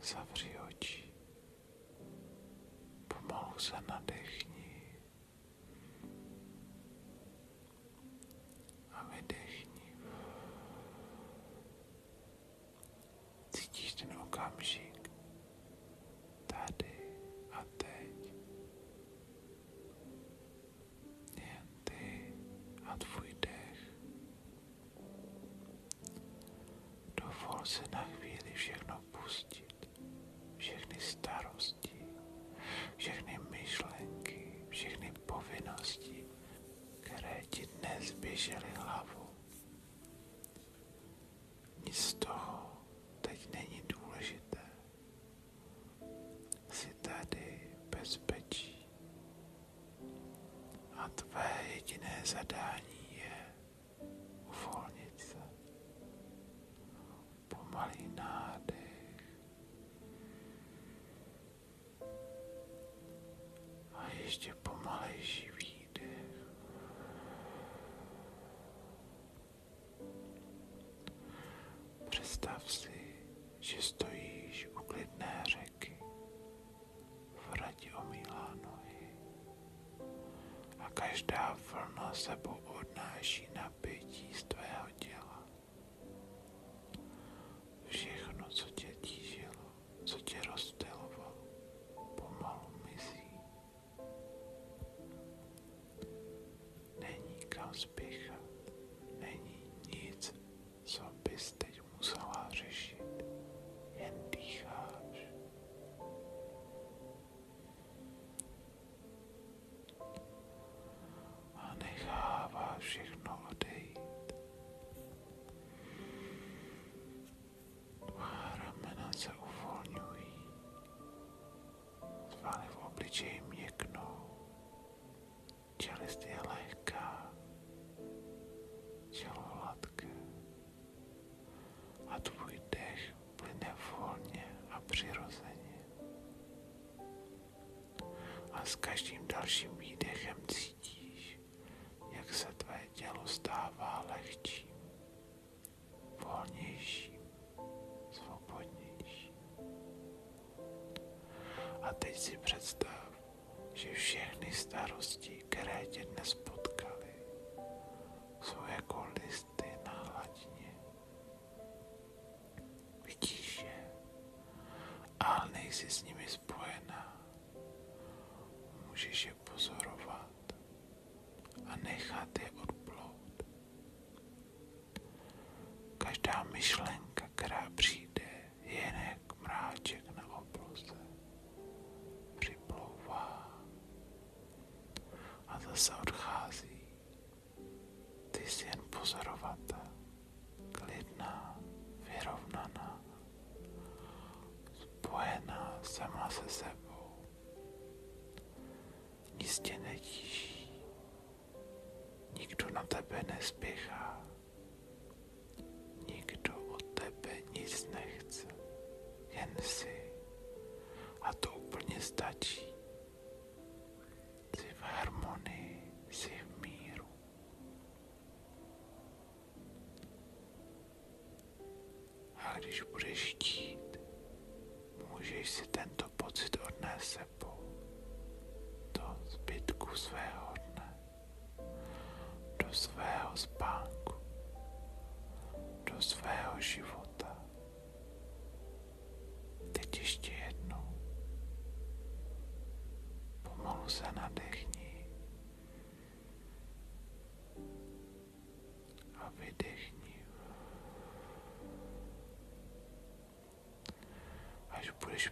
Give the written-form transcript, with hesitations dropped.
Zavři oči. Pomalu se nadechni a vydechni. Cítíš ten okamžik tady a teď. Jen ty a tvůj dech. Dovol si na chvíli všechno pustit. Všechny starosti, všechny myšlenky, všechny povinnosti, které ti dnes běžely hlavou. Nic z toho teď není důležité. Jsi tady v bezpečí a tvé jediné zadání je uvolnit se. Pomalý nádech a ještě pomalejší výdech. Představ si, že stojíš u klidné řeky, v radě omýlá nohy a každá vlna sebou odnáší napětí z tvého těla. Všechno, co tě tížilo, co tě rozptylovalo, pomalu mizí. Není kam spěchat, není nic, co bys teď musela řešit, jen dýcháš. A necháváš všechno odejít. Tvá ramena se uvolňují, svaly v obličeji měknou, čelist je lehká, tělo hladké a tvůj dech plyne volně a přirozeně. A s každým dalším výdechem cítíš, jak se tvé tělo stává lehčím, volnějším, svobodnějším. A teď si představ, že všechny starosti, které tě dnes potkaly, jsou jako listy na hladině. Vidíš je, ale nejsi s nimi spojená. Můžeš je pozorovat a nechat je odplout. Každá myšlenka, která přijde, je jen jak mráček na obloze. Připlouvá a zase odchází. Ty jsi jen pozorovatel, klidná, vyrovnaná, spojená sama se sebou. Nic tě netíží, nikdo na tebe nespěchá, nikdo od tebe nic nechce, jen jsi. A to úplně stačí. Jsi v harmonii, jsi v míru. A když budeš chtít, můžeš si tento pocit odnést sebou do zbytku svého dne, do svého spánku, do svého života. Teď ještě jednou. Pomalu se nadechni a vydechni. Až budeš